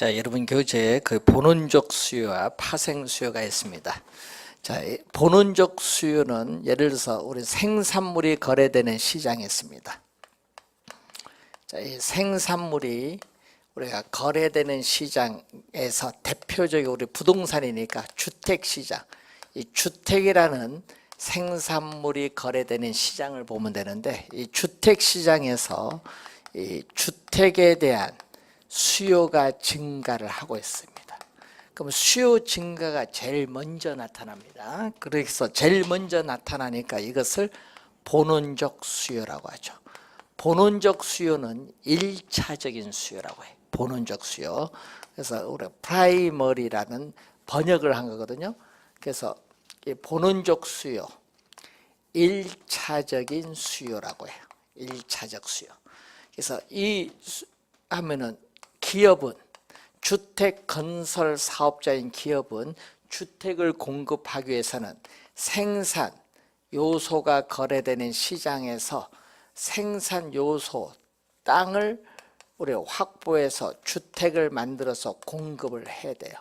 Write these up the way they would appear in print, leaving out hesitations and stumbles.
자, 여러분 교재에 그 본원적 수요와 파생 수요가 있습니다. 자, 본원적 수요는 예를 들어서 우리 생산물이 거래되는 시장에 있습니다. 자, 이 생산물이 우리가 거래되는 시장에서 대표적인 우리 부동산이니까 주택시장, 이 주택이라는 생산물이 거래되는 시장을 보면 되는데, 이 주택시장에서 이 주택에 대한 수요가 증가를 하고 있습니다. 그럼 수요 증가가 제일 먼저 나타납니다. 그래서 제일 먼저 나타나니까 이것을 본원적 수요라고 하죠. 본원적 수요는 1차적인 수요라고 해요. 본원적 수요. 그래서 우리가 프라이머리라는 번역을 한 거거든요. 그래서 이 본원적 수요, 1차적인 수요라고 해요. 1차적 수요. 그래서 이 하면은 기업은, 주택 건설 사업자인 기업은 주택을 공급하기 위해서는 생산 요소가 거래되는 시장에서 생산 요소 땅을 우리가 확보해서 주택을 만들어서 공급을 해야 돼요.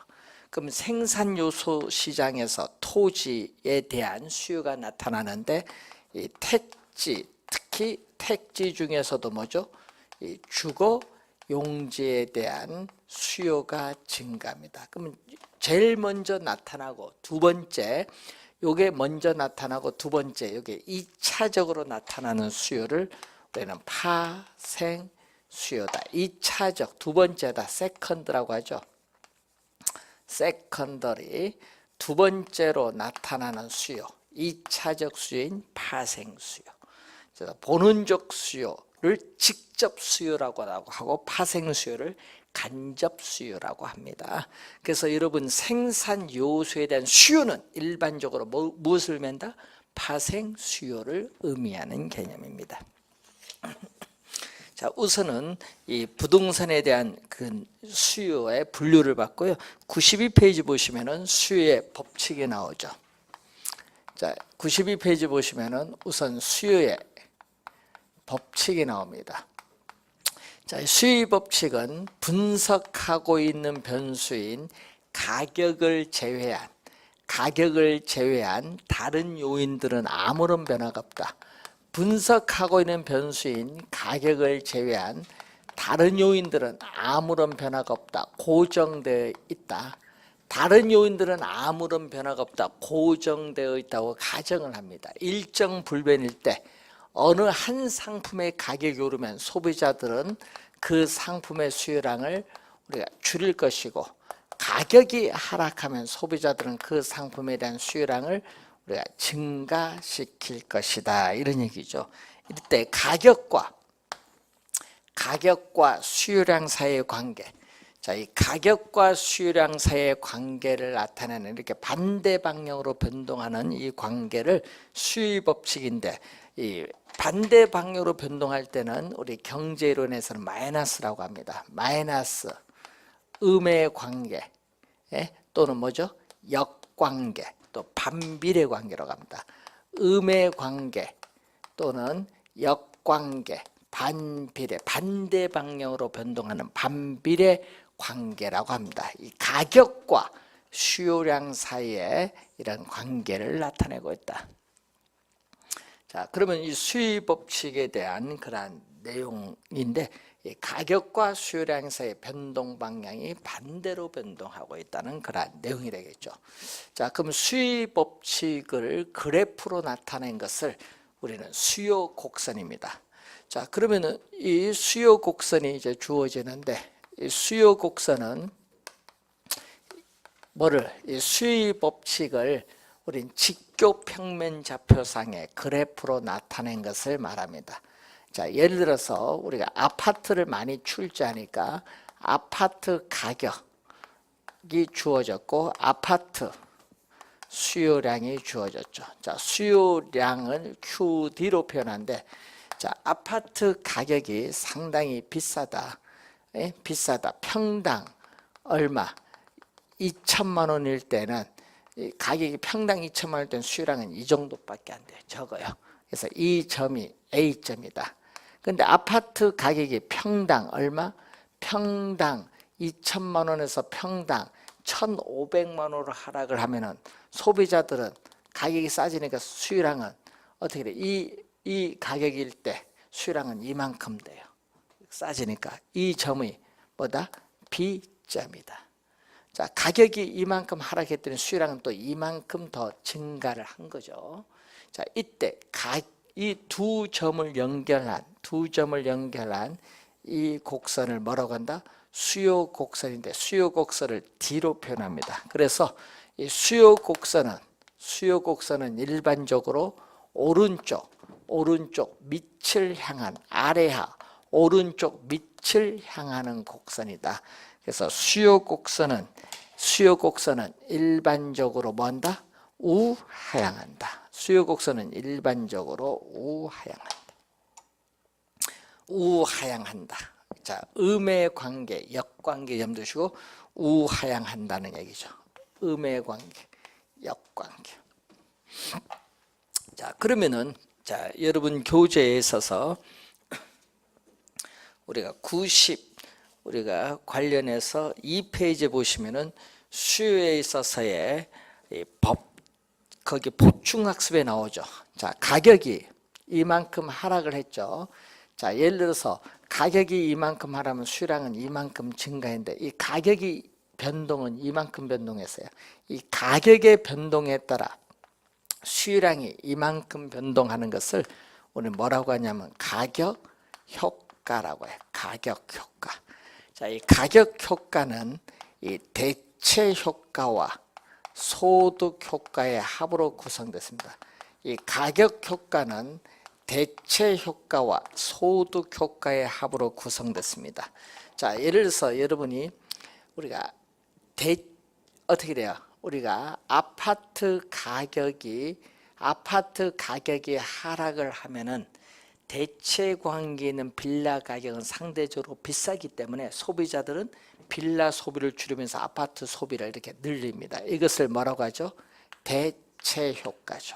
그럼 생산 요소 시장에서 토지에 대한 수요가 나타나는데, 이 택지, 특히 택지 중에서도 뭐죠? 이 주거 용지에 대한 수요가 증가합니다. 그러면 제일 먼저 나타나고 두 번째, 요게 먼저 나타나고 두 번째, 요게 2차적으로 나타나는 수요를 우리는 파생 수요다. 2차적, 두 번째다. 세컨드라고 하죠. 세컨더리, 두 번째로 나타나는 수요, 2차적 수요인 파생 수요. 그래서 본원적 수요를 직접 수요라고 하고 파생 수요를 간접 수요라고 합니다. 그래서 여러분 생산 요소에 대한 수요는 일반적으로 무엇을 의미한다? 파생 수요를 의미하는 개념입니다. 자, 우선은 이 부동산에 대한 그 수요의 분류를 받고요. 92페이지 보시면은 수요의 법칙이 나오죠. 자, 92페이지 보시면은 우선 수요의 법칙이 나옵니다. 자, 수요의 법칙은 분석하고 있는 변수인 가격을 제외한 다른 요인들은 아무런 변화가 없다. 분석하고 있는 변수인 가격을 제외한 다른 요인들은 아무런 변화가 없다. 고정되어 있다. 다른 요인들은 아무런 변화가 없다. 고정되어 있다고 가정을 합니다. 일정 불변일 때 어느 한 상품의 가격이 오르면 소비자들은 그 상품의 수요량을 우리가 줄일 것이고, 가격이 하락하면 소비자들은 그 상품에 대한 수요량을 우리가 증가시킬 것이다, 이런 얘기죠. 이때 가격과 수요량 사이의 관계, 자, 이 가격과 수요량 사이의 관계를 나타내는, 이렇게 반대 방향으로 변동하는 이 관계를 수요의 법칙인데, 이 반대 방향으로 변동할 때는 우리 경제이론에서는 마이너스라고 합니다. 마이너스, 음의 관계, 또는 뭐죠? 역관계, 또 반비례 관계라고 합니다. 음의 관계 또는 역관계, 반비례, 반대 방향으로 변동하는 반비례 관계라고 합니다. 이 가격과 수요량 사이에 이런 관계를 나타내고 있다. 자, 그러면 이 수요 법칙에 대한 그러한 내용인데, 이 가격과 수요량 사이의 변동 방향이 반대로 변동하고 있다는 그러한 내용이 되겠죠. 자, 그럼 수요 법칙을 그래프로 나타낸 것을 우리는 수요 곡선입니다. 자, 그러면은 이 수요 곡선이 이제 주어지는데, 이 수요 곡선은 이 수요 법칙을 우린 직교평면 좌표상의 그래프로 나타낸 것을 말합니다. 자, 예를 들어서 우리가 아파트를 많이 출제하니까 아파트 가격이 주어졌고 아파트 수요량이 주어졌죠. 자, 수요량을 QD로 표현하는데, 자, 아파트 가격이 상당히 비싸다. 비싸다. 평당 얼마? 2천만 원일 때는, 가격이 평당 2천만 원일 때는 수요량은 이 정도밖에 안 돼요. 적어요. 그래서 이 점이 A점이다. 근데 아파트 가격이 평당 얼마? 평당 2천만 원에서 평당 1,500만 원으로 하락을 하면은 소비자들은 가격이 싸지니까 수요량은 어떻게 돼? 이 가격일 때 수요량은 이만큼 돼요. 싸지니까 이 점이 뭐다? B점이다. 자, 가격이 이만큼 하락했더니 수요량은 또 이만큼 더 증가를 한 거죠. 자, 이때 이 두 점을 연결한 이 곡선을 뭐라고 한다? 수요 곡선인데 수요 곡선을 D로 표현합니다. 그래서 이 수요 곡선은 일반적으로 오른쪽 밑을 향한 아래하 오른쪽 밑을 향하는 곡선이다. 그래서 수요 곡선은 일반적으로 뭔다? 우하향한다. 수요 곡선은 일반적으로 우하향한다. 자, 음의 관계, 역관계 염두시고 우하향한다는 얘기죠. 음의 관계, 역관계. 자, 그러면은 여러분 교재에 있어서 우리가 관련해서 2페이지에 보시면은 수요에 있어서의 거기 보충학습에 나오죠. 자, 가격이 이만큼 하락을 했죠. 자, 예를 들어서 가격이 이만큼 하락하면 수요량은 이만큼 증가했는데 이 가격이 변동은 이만큼 변동했어요. 이 가격의 변동에 따라 수요량이 이만큼 변동하는 것을 우리 뭐라고 하냐면 가격 효과라고 해요. 가격 효과. 자, 이 가격 효과는 이 대체 효과와 소득 효과의 합으로 구성됐습니다. 이 가격 효과는 대체 효과와 소득 효과의 합으로 구성됐습니다. 자, 예를 들어서 여러분이 어떻게 돼요? 우리가 아파트 가격이 하락을 하면은 대체 관계에 있는 빌라 가격은 상대적으로 비싸기 때문에 소비자들은 빌라 소비를 줄이면서 아파트 소비를 이렇게 늘립니다. 이것을 뭐라고 하죠? 대체 효과죠.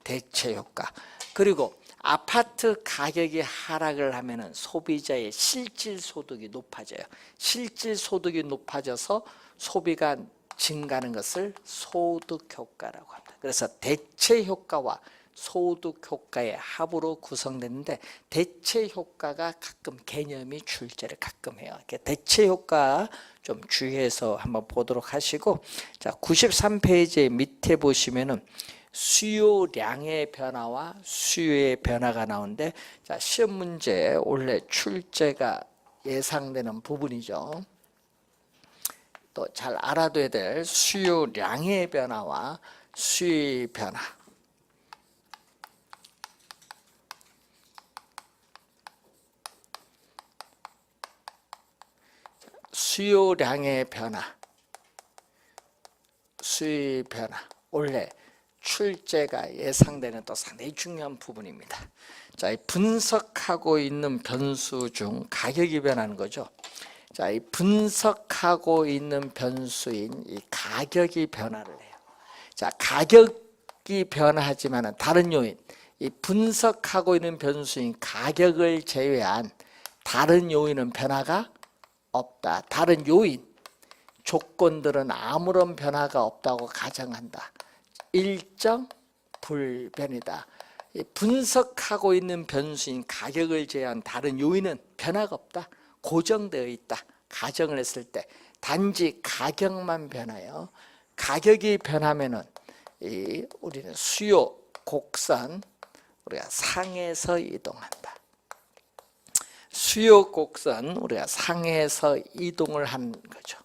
대체 효과. 그리고 아파트 가격이 하락을 하면은 소비자의 실질 소득이 높아져요. 실질 소득이 높아져서 소비가 증가하는 것을 소득 효과라고 합니다. 그래서 대체 효과와 소득 효과의 합으로 구성됐는데 대체 효과가 가끔 개념이 출제를 가끔 해요. 대체 효과 좀 주의해서 한번 보도록 하시고, 자, 93페이지 밑에 보시면은 수요량의 변화와 수요의 변화가 나오는데, 자, 시험 문제 원래 출제가 예상되는 부분이죠. 또 잘 알아둬야 될 수요량의 변화와 수요의 변화. 수요량의 변화, 수요의 변화. 원래 출제가 예상되는 또 상당히 중요한 부분입니다. 자, 이 분석하고 있는 변수 중 가격이 변하는 거죠. 자, 이 분석하고 있는 변수인 이 가격이 변화를 해요. 자, 가격이 변화하지만 다른 요인, 이 분석하고 있는 변수인 가격을 제외한 다른 요인은 변화가 없다. 다른 요인, 조건들은 아무런 변화가 없다고 가정한다. 일정 불변이다. 분석하고 있는 변수인 가격을 제외한 다른 요인은 변화가 없다. 고정되어 있다. 가정을 했을 때 단지 가격만 변해요. 가격이 변하면은 우리는 수요 곡선 우리가 상에서 이동한다. 수요 곡선 우리가 상에서 이동을 한 거죠.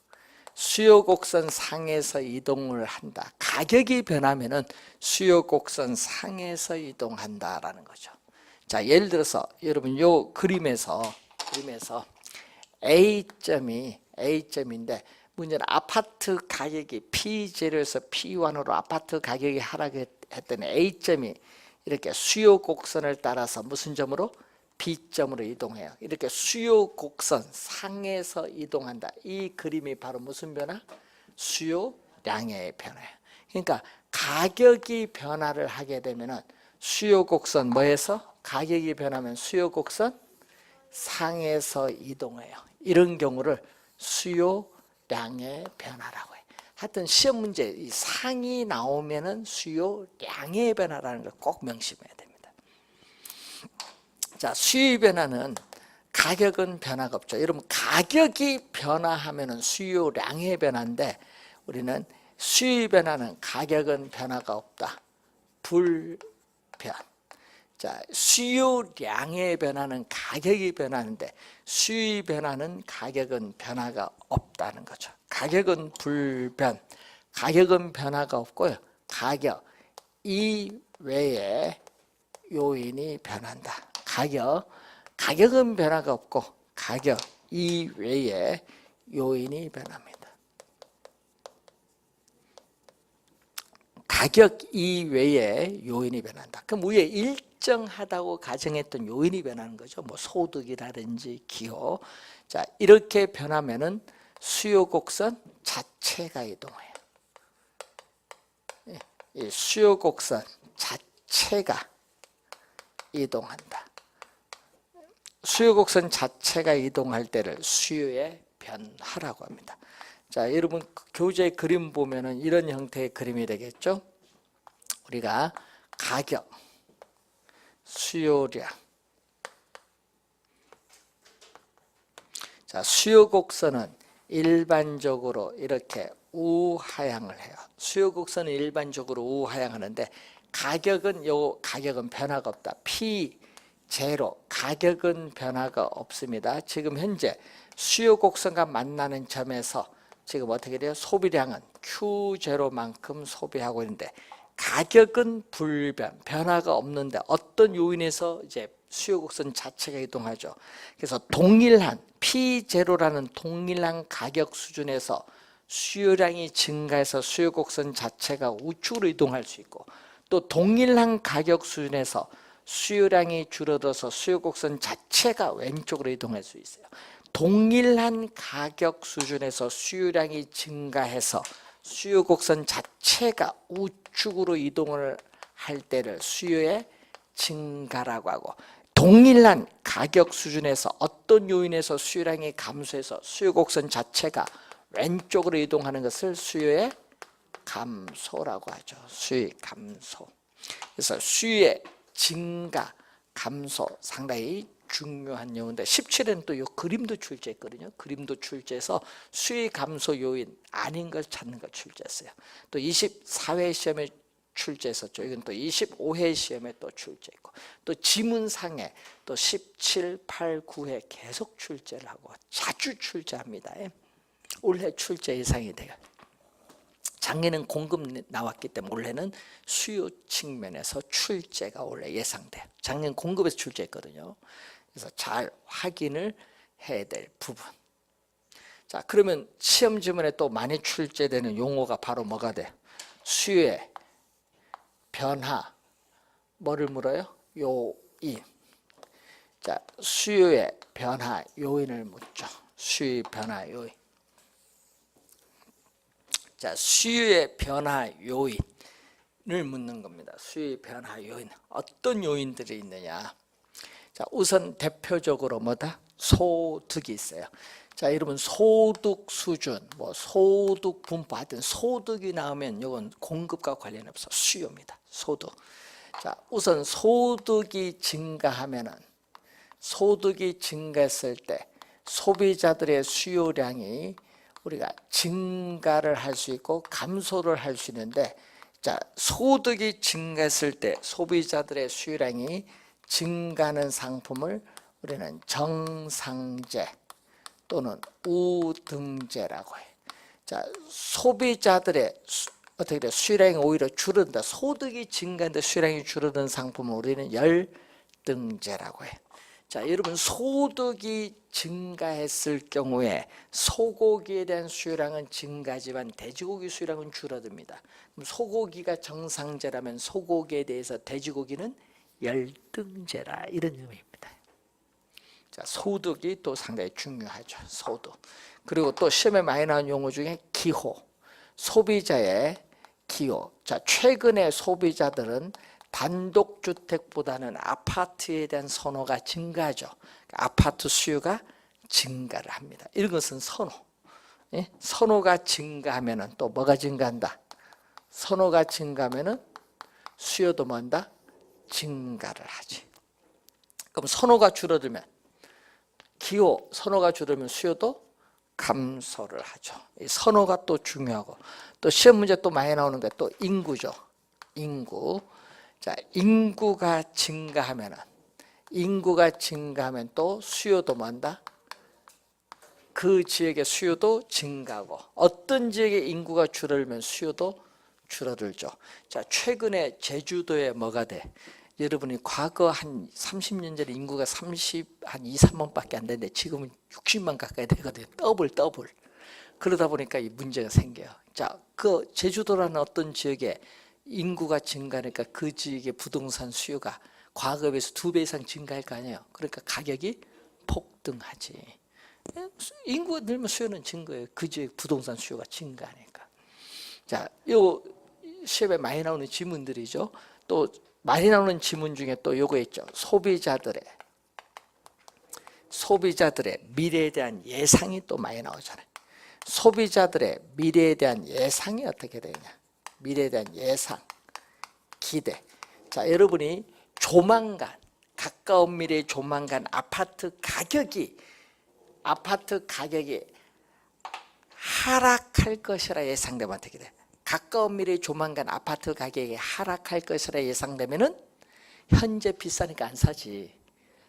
수요 곡선 상에서 이동을 한다. 가격이 변하면은 수요 곡선 상에서 이동한다라는 거죠. 자, 예를 들어서 여러분 요 그림에서 A점인데 문제는 아파트 가격이 P0에서 P1으로 아파트 가격이 하락했더니 A점이 이렇게 수요 곡선을 따라서 무슨 점으로? B점으로 이동해요. 이렇게 수요 곡선 상에서 이동한다. 이 그림이 바로 무슨 변화? 수요량의 변화예요. 그러니까 가격이 변화를 하게 되면은 수요 곡선 뭐에서? 가격이 변하면 수요 곡선 상에서 이동해요. 이런 경우를 수요량의 변화라고 해요. 하여튼 시험 문제 이 상이 나오면은 수요량의 변화라는 걸 꼭 명심해야 됩니다. 자, 수요 변화는 가격은 변화가 없죠. 여러분 가격이 변화하면은 수요량의 변화인데 우리는 수요 변화는 가격은 변화가 없다. 불변. 자, 수요량의 변화는 가격이 변하는데 수요 변화는 가격은 변화가 없다는 거죠. 가격은 불변. 가격은 변화가 없고요. 가격 이외에 요인이 변한다. 가격은 변화가 없고 가격 이외에 요인이 변합니다. 가격 이외에 요인이 변한다. 그럼 위에 일정하다고 가정했던 요인이 변하는 거죠. 뭐 소득이라든지 기호. 자, 이렇게 변하면은 수요 곡선 자체가 이동해요. 이 수요 곡선 자체가 이동한다. 수요 곡선 자체가 이동할 때를 수요의 변화라고 합니다. 자, 여러분 교재 그림 보면은 이런 형태의 그림이 되겠죠. 우리가 가격, 수요량. 자, 수요 곡선은 일반적으로 이렇게 우하향을 해요. 수요 곡선은 일반적으로 우하향하는데 가격은 변화가 없다. P0 가격은 변화가 없습니다. 지금 현재 수요 곡선과 만나는 점에서 지금 어떻게 돼요? 소비량은 Q0만큼 소비하고 있는데 가격은 불변, 변화가 없는데 어떤 요인에서 이제 수요 곡선 자체가 이동하죠. 그래서 동일한 P0라는 동일한 가격 수준에서 수요량이 증가해서 수요 곡선 자체가 우측으로 이동할 수 있고 또 동일한 가격 수준에서 수요량이 줄어들어서 수요 곡선 자체가 왼쪽으로 이동할 수 있어요. 동일한 가격 수준에서 수요량이 증가해서 수요 곡선 자체가 우측으로 이동을 할 때를 수요의 증가라고 하고 동일한 가격 수준에서 어떤 요인에서 수요량이 감소해서 수요 곡선 자체가 왼쪽으로 이동하는 것을 수요의 감소라고 하죠. 수요의 감소. 그래서 수요의 증가, 감소 상당히 중요한 용어인데 17에는 또 이 그림도 출제했거든요. 그림도 출제해서 수요 감소 요인 아닌 걸 찾는 걸 출제했어요. 또 24회 시험에 출제했었죠. 이건 또 25회 시험에 또 출제했고 또 지문상에 또 17, 8, 9회 계속 출제를 하고 자주 출제합니다. 올해 출제 예상이 돼요. 작년에는 공급 나왔기 때문에 올해는 수요 측면에서 출제가 올해 예상돼요. 작년 공급에서 출제했거든요. 그래서 잘 확인을 해야 될 부분. 자, 그러면 시험 지문에 또 많이 출제되는 용어가 바로 뭐가 돼요? 수요의 변화. 뭐를 물어요? 요인. 자, 수요의 변화 요인을 묻죠. 수요의 변화 요인. 자, 수요의 변화 요인을 묻는 겁니다. 수요의 변화 요인. 어떤 요인들이 있느냐? 자, 우선 대표적으로 뭐다? 소득이 있어요. 자, 여러분 소득 수준, 뭐 소득 분포 하여튼 소득이 나오면 이건 공급과 관련 없어. 수요입니다. 소득. 자, 우선 소득이 증가하면은 소득이 증가했을 때 소비자들의 수요량이 우리가 증가를 할 수 있고 감소를 할 수 있는데 자, 소득이 증가했을 때 소비자들의 수요량이 증가하는 상품을 우리는 정상제 또는 우등제라고 해요. 자, 소비자들의 어떻게 돼? 수요량이 오히려 줄어든다. 소득이 증가하는데 수요량이 줄어든 상품을 우리는 열등제라고 해요. 자, 여러분 소득이 증가했을 경우에 소고기에 대한 수요량은 증가하지만 돼지고기 수요량은 줄어듭니다. 그럼 소고기가 정상제라면 소고기에 대해서 돼지고기는 열등제라 이런 의미입니다. 자, 소득이 또 상당히 중요하죠. 소득. 그리고 또 시험에 많이 나온 용어 중에 기호, 소비자의 기호. 자, 최근에 소비자들은 단독주택보다는 아파트에 대한 선호가 증가하죠. 아파트 수요가 증가를 합니다. 이런 것은 선호. 예? 선호가 증가하면은 또 뭐가 증가한다? 선호가 증가하면은 수요도 뭐한다? 증가를 하지. 그럼 선호가 줄어들면 기호 선호가 줄어들면 수요도 감소를 하죠. 이 선호가 또 중요하고 또 시험 문제 또 많이 나오는 게 또 인구죠. 인구. 자, 인구가 증가하면 또 수요도 뭐한다? 그 지역의 수요도 증가하고 어떤 지역의 인구가 줄어들면 수요도 줄어들죠. 자, 최근에 제주도에 뭐가 돼? 여러분이 과거 한 30년 전에 인구가 한 2, 3만밖에 안 되는데 지금은 60만 가까이 되거든요. 더블. 그러다 보니까 이 문제가 생겨요. 자, 그 제주도라는 어떤 지역에 인구가 증가하니까 그 지역의 부동산 수요가 과거에 비해서 2배 이상 증가할 거 아니에요. 그러니까 가격이 폭등하지. 인구가 늘면 수요는 증가해요. 그 지역 부동산 수요가 증가하니까. 자, 요 시험에 많이 나오는 지문들이죠. 또 많이 나오는 지문 중에 또 요거 있죠. 소비자들의 미래에 대한 예상이 또 많이 나오잖아요. 소비자들의 미래에 대한 예상이 어떻게 되냐? 미래에 대한 예상, 기대. 자, 여러분이 조만간 가까운 미래에 조만간 아파트 가격이 하락할 것이라 예상되면 어떻게 돼? 가까운 미래에 조만간 아파트 가격이 하락할 것이라 예상되면은 현재 비싸니까 안 사지.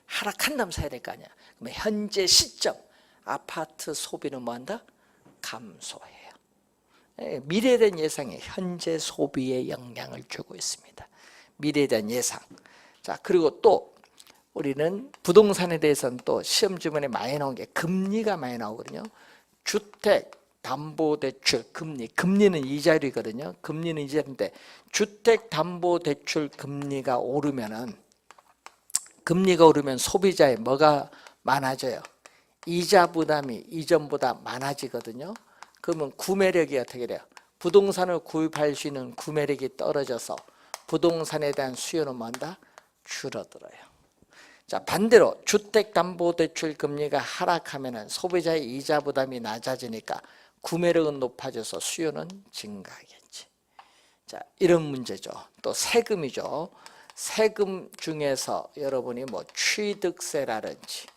하락한다면 사야 될 거 아니야. 그러면 현재 시점 아파트 소비는 뭐한다? 감소해요. 미래에 대한 예상이 현재 소비에 영향을 주고 있습니다. 미래에 대한 예상. 자, 그리고 또 우리는 부동산에 대해서는 또 시험 지문에 많이 나온 게 금리가 많이 나오거든요. 주택담보대출 금리는 이자율이거든요. 금리는 이자율인데 주택담보대출 금리가 오르면 소비자의 뭐가 많아져요? 이자 부담이 이전보다 많아지거든요. 그러면 구매력이 어떻게 돼요? 부동산을 구입할 수 있는 구매력이 떨어져서 부동산에 대한 수요는 뭐한다? 줄어들어요. 자, 반대로 주택담보대출 금리가 하락하면 소비자의 이자 부담이 낮아지니까 구매력은 높아져서 수요는 증가하겠지. 자, 이런 문제죠. 또 세금이죠. 세금 중에서 여러분이 뭐 취득세라든지,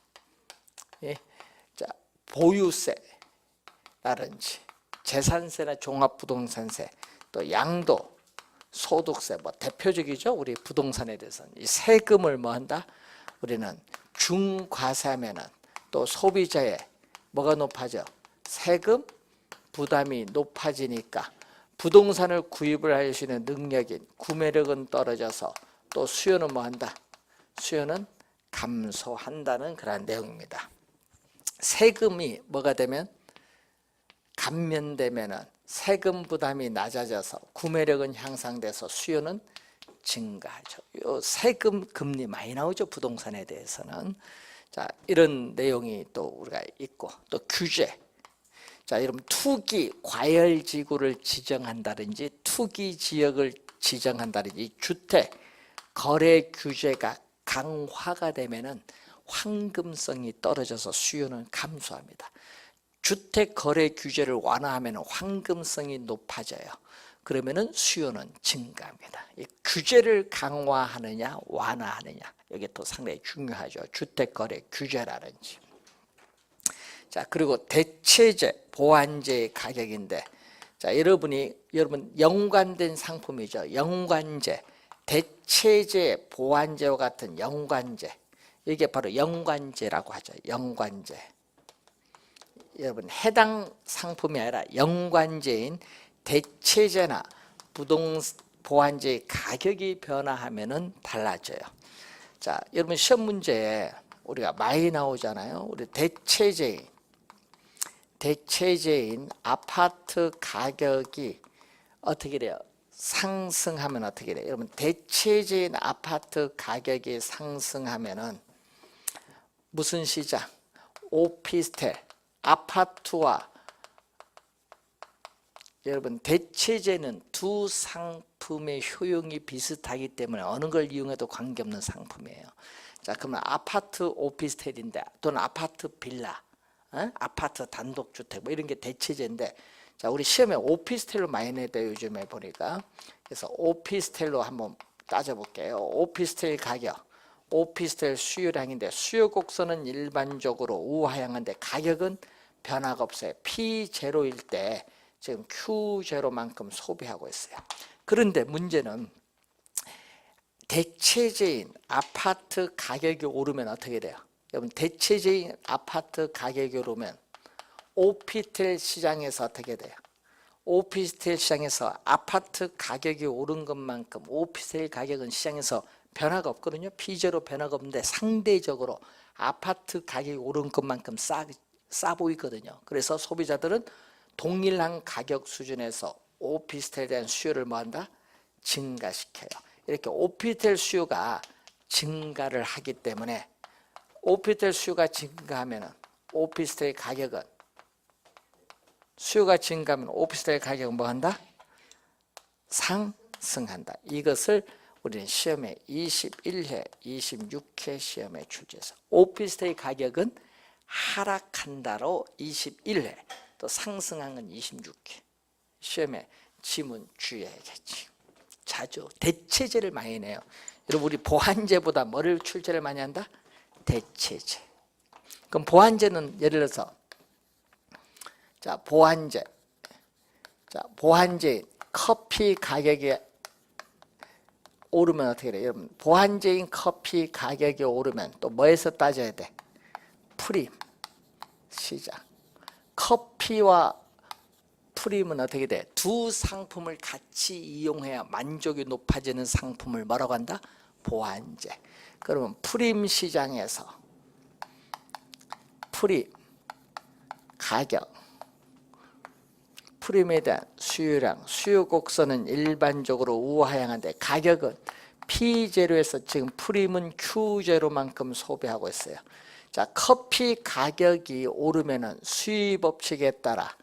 예? 자, 보유세라든지, 재산세나 종합부동산세, 또 양도, 소득세, 뭐 대표적이죠. 우리 부동산에 대해서는 이 세금을 뭐한다? 우리는 중과세하면은 또 소비자의 뭐가 높아져? 세금 부담이 높아지니까 부동산을 구입을 할 수 있는 능력인 구매력은 떨어져서 또 수요는 뭐한다? 수요는 감소한다는 그런 내용입니다. 세금이 뭐가 되면 감면되면은 세금 부담이 낮아져서 구매력은 향상돼서 수요는 증가하죠. 요 세금 금리 많이 나오죠. 부동산에 대해서는. 자, 이런 내용이 또 우리가 있고 또 규제. 자, 여러분 투기 과열 지구를 지정한다든지 투기 지역을 지정한다든지 주택 거래 규제가 강화가 되면은 황금성이 떨어져서 수요는 감소합니다. 주택 거래 규제를 완화하면 황금성이 높아져요. 그러면은 수요는 증가합니다. 이 규제를 강화하느냐 완화하느냐 이게 또 상당히 중요하죠. 주택 거래 규제라든지. 자, 그리고 대체재 보완제의 가격인데, 자, 여러분 연관된 상품이죠. 연관제, 대체재 보완제와 같은 연관제. 이게 바로 연관제라고 하죠. 연관제. 여러분 해당 상품이 아니라 연관제인 대체재나 보완제의 가격이 변화하면은 달라져요. 자, 여러분 시험 문제에 우리가 많이 나오잖아요. 우리 대체재인 아파트 가격이 어떻게 돼요? 상승하면 어떻게 돼요? 여러분 대체재인 아파트 가격이 상승하면은 무슨 시장? 오피스텔, 아파트와 여러분 대체재는 두 상품의 효용이 비슷하기 때문에 어느 걸 이용해도 관계없는 상품이에요. 자, 그러면 아파트 오피스텔인데 또는 아파트 빌라 아파트 단독주택 뭐 이런 게 대체제인데, 자 우리 시험에 오피스텔로 많이 내요 요즘에 보니까. 그래서 오피스텔로 한번 따져볼게요. 오피스텔 가격, 오피스텔 수요량인데 수요 곡선은 일반적으로 우하향인데 가격은 변화가 없어요. P0일 때 지금 Q0만큼 소비하고 있어요. 그런데 문제는 대체제인 아파트 가격이 오르면 어떻게 돼요? 여러분 대체제인 아파트 가격이 오르면 오피스텔 시장에서 어떻게 돼요? 오피스텔 시장에서 아파트 가격이 오른 것만큼 오피스텔 가격은 시장에서 변화가 없거든요. P0 변화가 없는데 상대적으로 아파트 가격이 오른 것만큼 싸 보이거든요. 그래서 소비자들은 동일한 가격 수준에서 오피스텔에 대한 수요를 뭐한다? 증가시켜요. 이렇게 오피스텔 수요가 증가를 하기 때문에 오피스텔 수요가 증가하면 오피스텔 가격은 수요가 증가하면 오피스텔 가격은 뭐한다? 상승한다. 이것을 우리는 시험에 21회, 26회 시험에 출제해서 오피스텔 가격은 하락한다로 21회, 또 상승한 건 26회. 시험에 지문 주의해야겠지. 자주 대체제를 많이 내요. 여러분 우리 보완제보다 뭐를 출제를 많이 한다? 대체제. 그럼 보완제는 예를 들어서 자 보완제, 자 보완제 커피 가격이 오르면 어떻게 돼요? 여러분 보완제인 커피 가격이 오르면 또 뭐에서 따져야 돼? 프림 시장. 커피와 프림은 어떻게 돼? 두 상품을 같이 이용해야 만족이 높아지는 상품을 뭐라고 한다? 보완제. 그러면 프림 시장에서 프림 가격, 프림에 대한 수요량, 수요 곡선은 일반적으로 우하향한데 가격은 P0에서 지금 프림은 Q0만큼 소비하고 있어요. 자, 커피 가격이 오르면은 수입업칙에 따라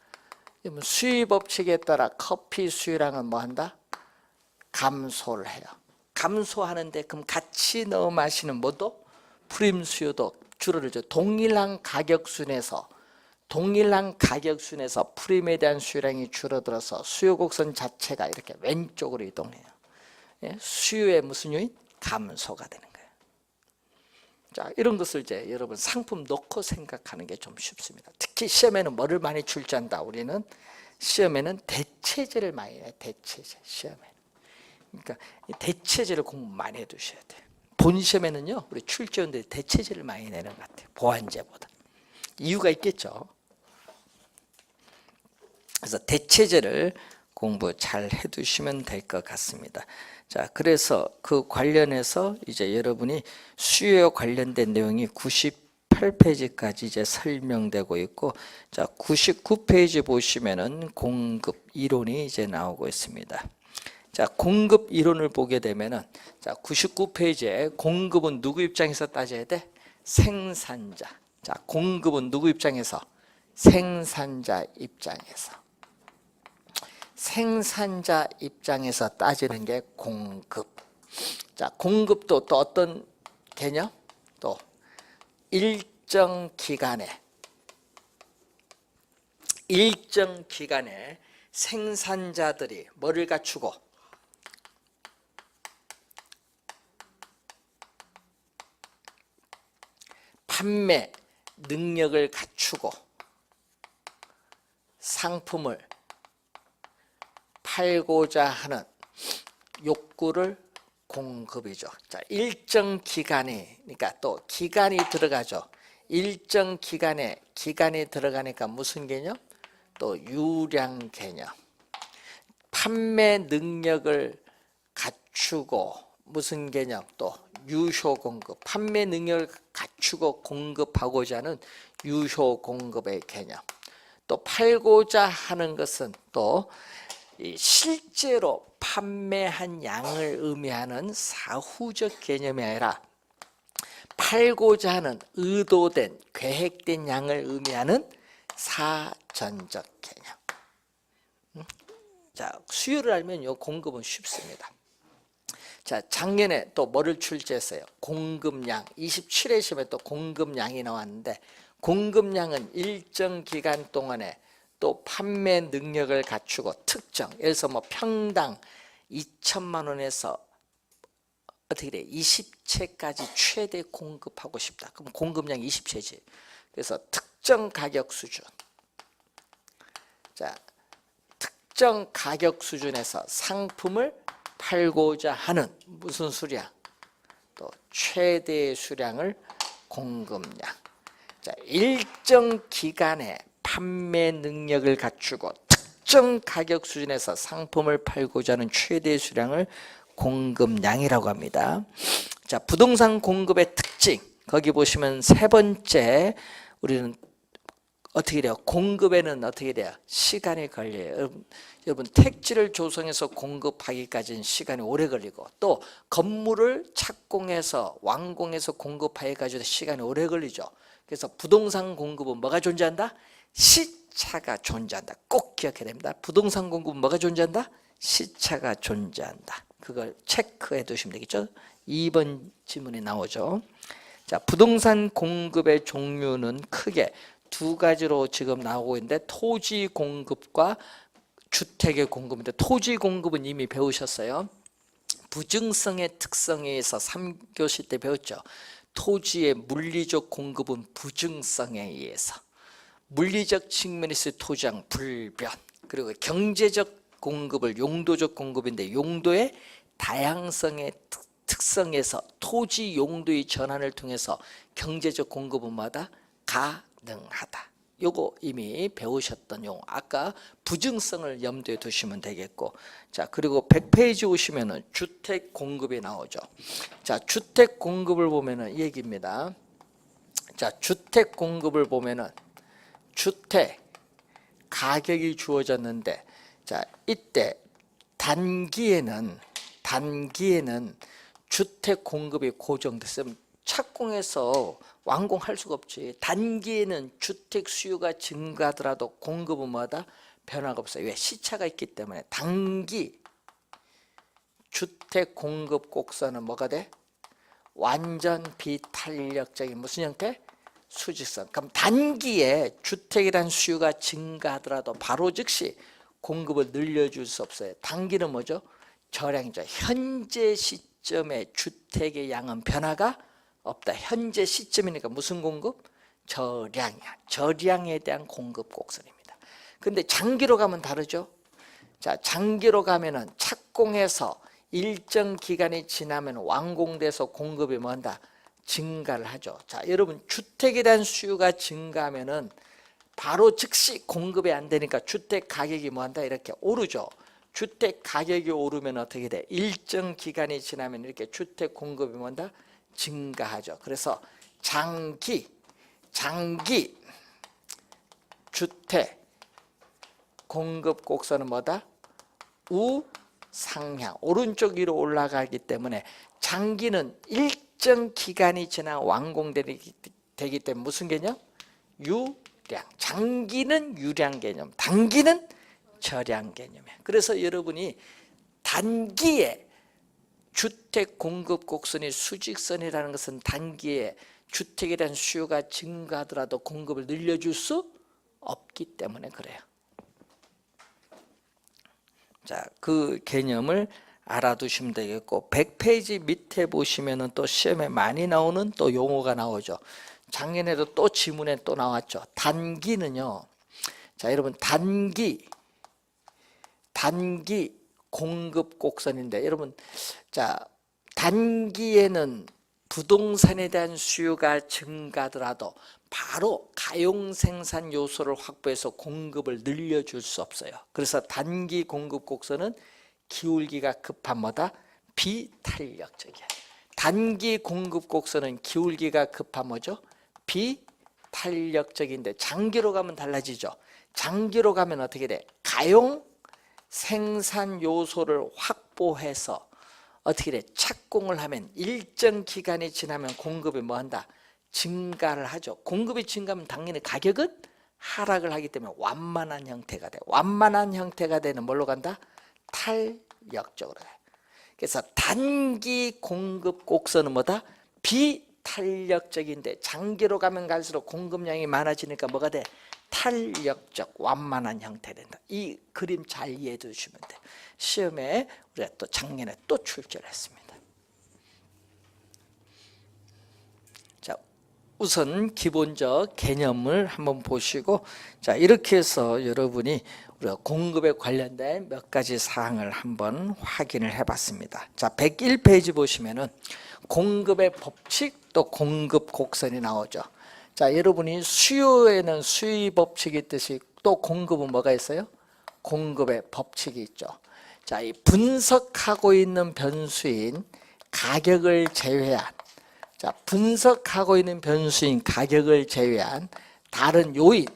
커피 수요량은 뭐 한다? 감소를 해요. 감소하는데 그럼 같이 넣어 마시는 뭐도? 프림 수요도 줄어들죠. 동일한 가격 순에서 프림에 대한 수요량이 줄어들어서 수요 곡선 자체가 이렇게 왼쪽으로 이동해요. 수요의 무슨 요인? 감소가 되는 거예요. 자, 이런 것을 이제 여러분 상품 놓고 생각하는 게 좀 쉽습니다. 특히 시험에는 뭐를 많이 출제한다? 우리는 시험에는 대체제를 많이 해요. 대체제 시험에. 그러니까 대체제를 공부 많이 해두셔야 돼요. 본 시험에는요, 우리 출제원들이 대체제를 많이 내는 것 같아요. 보완제보다. 이유가 있겠죠. 그래서 대체제를 공부 잘 해두시면 될 것 같습니다. 자, 그래서 그 관련해서 이제 여러분이 수요 관련된 내용이 98페이지까지 이제 설명되고 있고, 자, 99페이지 보시면은 공급 이론이 이제 나오고 있습니다. 자, 공급 이론을 보게 되면은, 자, 99페이지에 공급은 누구 입장에서 따져야 돼? 생산자. 자, 공급은 누구 입장에서? 생산자 입장에서. 생산자 입장에서 따지는 게 공급. 자, 공급도 또 어떤 개념? 또 일정 기간에 생산자들이 뭐를 갖추고? 판매 능력을 갖추고 상품을 팔고자 하는 욕구를 공급이죠. 자, 일정 기간이, 그러니까 또 기간이 들어가죠. 일정 기간이 들어가니까 무슨 개념? 또 유량 개념. 판매 능력을 갖추고 무슨 개념? 또 유효 공급. 판매 능력을 갖추고 공급하고자 하는 유효 공급의 개념. 또 팔고자 하는 것은 또 실제로 판매한 양을 의미하는 사후적 개념이 아니라 팔고자 하는 의도된 계획된 양을 의미하는 사전적 개념. 자, 수요를 알면 요 공급은 쉽습니다. 자, 작년에 또 뭐를 출제했어요? 공급량. 27회 시험에 또 공급량이 나왔는데 공급량은 일정 기간 동안에 또 판매 능력을 갖추고 특정, 예를 들어서 뭐 평당 2천만 원에서 어떻게 돼? 20채까지 최대 공급하고 싶다. 그럼 공급량 20채지. 그래서 특정 가격 수준. 자, 특정 가격 수준에서 상품을 팔고자 하는 무슨 수량? 또 최대 수량을 공급량. 자, 일정 기간에 판매 능력을 갖추고 특정 가격 수준에서 상품을 팔고자 하는 최대 수량을 공급량이라고 합니다. 자, 부동산 공급의 특징. 거기 보시면 세 번째 우리는 어떻게 돼요? 공급에는 어떻게 돼요? 시간이 걸려요. 여러분 택지를 조성해서 공급하기까지는 시간이 오래 걸리고 또 건물을 착공해서 완공해서 공급하기까지도 시간이 오래 걸리죠. 그래서 부동산 공급은 뭐가 존재한다? 시차가 존재한다. 꼭 기억해야 됩니다. 부동산 공급은 뭐가 존재한다? 시차가 존재한다. 그걸 체크해 두시면 되겠죠. 2번 지문에 나오죠. 자, 부동산 공급의 종류는 크게 두 가지로 지금 나오고 있는데 토지 공급과 주택의 공급인데 토지 공급은 이미 배우셨어요. 부증성의 특성에 의해서 3교시 때 배웠죠. 토지의 물리적 공급은 부증성에 의해서 물리적 측면에서 토지랑 불변, 그리고 경제적 공급을 용도적 공급인데 용도의 다양성의 특성에서 토지 용도의 전환을 통해서 경제적 공급은 뭐다? 가능하다. 요거 이미 배우셨던 용어. 아까 부증성을 염두에 두시면 되겠고, 자, 그리고 100페이지 오시면은 주택 공급이 나오죠. 자, 주택 공급을 보면은 이 얘기입니다. 자, 주택 공급을 보면은 주택 가격이 주어졌는데, 자, 이때 단기에는 주택 공급이 고정됐으면 착공해서 완공할 수가 없지. 단기에는 주택 수요가 증가하더라도 공급은 뭐다? 변화가 없어요. 왜? 시차가 있기 때문에. 단기 주택 공급 곡선은 뭐가 돼? 완전 비탄력적인 무슨 형태? 수직선. 그럼 단기에 주택에 대한 수요가 증가하더라도 바로 즉시 공급을 늘려줄 수 없어요. 단기는 뭐죠? 저량이죠. 현재 시점에 주택의 양은 변화가 없다. 현재 시점이니까 무슨 공급? 저량이야. 저량에 대한 공급 곡선입니다. 근데 장기로 가면 다르죠. 자, 장기로 가면은 착공해서 일정 기간이 지나면 완공돼서 공급이 뭐한다? 증가를 하죠. 자, 여러분 주택에 대한 수요가 증가하면은 바로 즉시 공급이 안 되니까 주택 가격이 뭐한다? 이렇게 오르죠. 주택 가격이 오르면 어떻게 돼? 일정 기간이 지나면 이렇게 주택 공급이 뭐한다? 증가하죠. 그래서 장기 주택 공급 곡선은 뭐다? 우상향, 오른쪽 위로 올라가기 때문에 장기는 일정 기간이 지나 완공되기 때문에 무슨 개념? 유량. 장기는 유량 개념, 단기는 저량 개념이에요. 그래서 여러분이 단기에 주택 공급 곡선이 수직선이라는 것은 단기에 주택에 대한 수요가 증가하더라도 공급을 늘려줄 수 없기 때문에 그래요. 자, 그 개념을 알아두시면 되겠고, 100페이지 밑에 보시면은 또 시험에 많이 나오는 또 용어가 나오죠. 작년에도 또 지문에 또 나왔죠. 단기는요. 자, 여러분 단기 공급 곡선인데, 여러분 자, 단기에는 부동산에 대한 수요가 증가하더라도 바로 가용 생산 요소를 확보해서 공급을 늘려줄 수 없어요. 그래서 단기 공급 곡선은 기울기가 급한 뭐다? 비탄력적이야. 단기 공급 곡선은 기울기가 급한 뭐죠? 비탄력적인데 장기로 가면 달라지죠. 장기로 가면 어떻게 돼? 가용 생산 요소를 확보해서 어떻게 돼? 착공을 하면 일정 기간이 지나면 공급이 뭐한다? 증가를 하죠. 공급이 증가하면 당연히 가격은 하락을 하기 때문에 완만한 형태가 돼. 완만한 형태가 되는 뭘로 간다? 탄력적으로 돼. 그래서 단기 공급 곡선은 뭐다? 탄력적인데 장기로 가면 갈수록 공급량이 많아지니까 뭐가 돼? 탄력적 완만한 형태 된다. 이 그림 잘 이해해 주시면 돼요. 시험에 우리가 또 작년에 또 출제를 했습니다. 자, 우선 기본적 개념을 한번 보시고, 자, 이렇게 해서 여러분이 우리가 공급에 관련된 몇 가지 사항을 한번 확인을 해봤습니다. 자, 101페이지 보시면은 공급의 법칙 또 공급 곡선이 나오죠. 자, 여러분이 수요에는 수요 법칙이 있듯이 또 공급은 뭐가 있어요? 공급의 법칙이 있죠. 자, 이 분석하고 있는 변수인 가격을 제외한, 자, 분석하고 있는 변수인 가격을 제외한 다른 요인,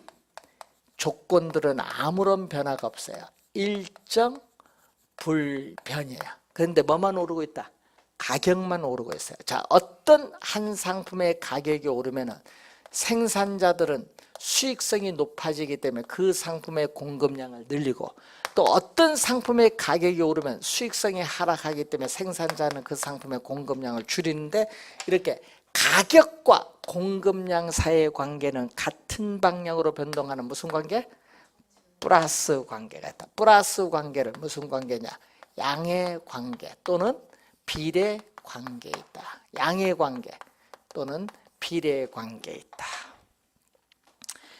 조건들은 아무런 변화가 없어요. 일정 불변이에요. 그런데 뭐만 오르고 있다? 가격만 오르고 있어요. 자, 어떤 한 상품의 가격이 오르면은 생산자들은 수익성이 높아지기 때문에 그 상품의 공급량을 늘리고, 또 어떤 상품의 가격이 오르면 수익성이 하락하기 때문에 생산자는 그 상품의 공급량을 줄이는데, 이렇게 가격과 공급량 사이의 관계는 같은 방향으로 변동하는 무슨 관계? 플러스 관계가 있다. 플러스 관계는 무슨 관계냐? 양의 관계 또는 비례 관계에 있다. 양의 관계 또는 비례 관계에 있다.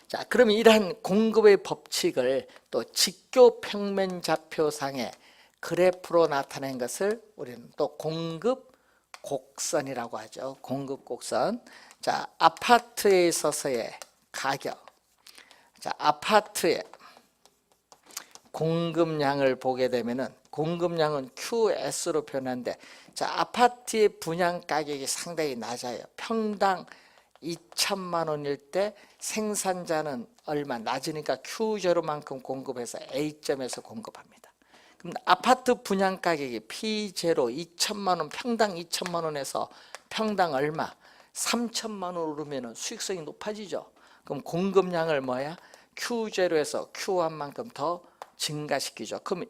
자, 그러면 이러한 공급의 법칙을 또 직교 평면 좌표상의 그래프로 나타낸 것을 우리는 또 공급 곡선이라고 하죠. 공급 곡선. 자, 아파트에 있어서의 가격. 자, 아파트의 공급량을 보게 되면은 공급량은 QS로 표현하는데, 자, 아파트의 분양 가격이 상당히 낮아요. 평당 2천만 원일 때 생산자는 얼마 낮으니까 Q0만큼 공급해서 A점에서 공급합니다. 그럼 아파트 분양 가격이 P0 2천만 원, 평당 2천만 원에서 평당 얼마? 3천만 원 오르면 수익성이 높아지죠. 그럼 공급량을 뭐야? Q0에서 Q1만큼 더 증가시키죠. 그럼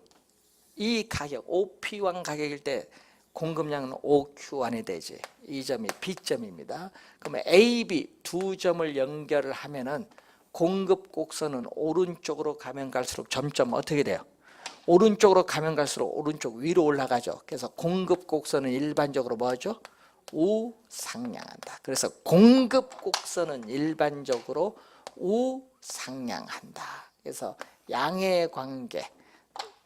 이 가격, OP1 가격일 때 공급량은 OQ1이 되지. 이 점이 B점입니다. 그러면 A, B 두 점을 연결을 하면은 공급 곡선은 오른쪽으로 가면 갈수록 점점 어떻게 돼요? 오른쪽으로 가면 갈수록 오른쪽 위로 올라가죠. 그래서 공급 곡선은 일반적으로 뭐죠? 우상향한다. 그래서 공급 곡선은 일반적으로 우상향한다. 그래서 양의 관계,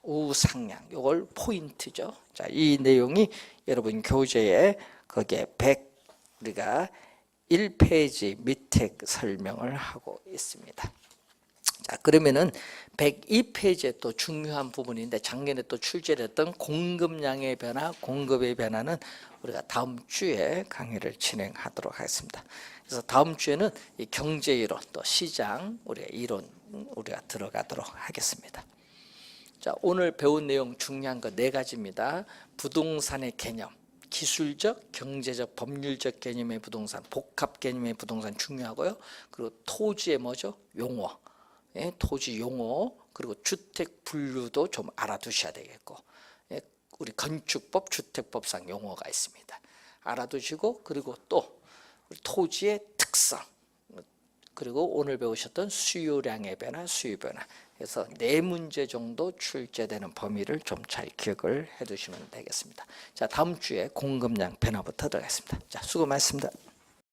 우상향, 이걸 포인트죠. 자, 이 내용이 여러분 교재에 거기에 우리가 1페이지 밑에 설명을 하고 있습니다. 자, 그러면은 102페이지에 또 중요한 부분인데, 작년에 또 출제를 했던 공급량의 변화, 공급의 변화는 우리가 다음 주에 강의를 진행하도록 하겠습니다. 그래서 다음 주에는 이 경제 이론 또 시장 우리가 이론 우리가 들어가도록 하겠습니다. 자, 오늘 배운 내용 중요한 거 4가지입니다. 부동산의 개념, 기술적, 경제적, 법률적 개념의 부동산, 복합 개념의 부동산 중요하고요. 그리고 토지의 뭐죠? 용어, 예, 토지 용어, 그리고 주택 분류도 좀 알아두셔야 되겠고, 예, 우리 건축법, 주택법상 용어가 있습니다. 알아두시고, 그리고 또 토지의 특성, 그리고 오늘 배우셨던 수요량의 변화, 수요 변화. 그래서 4문제 정도 출제되는 범위를 좀 잘 기억을 해 두시면 되겠습니다. 자, 다음 주에 공급량 변화부터 들어가겠습니다. 자, 수고 많습니다.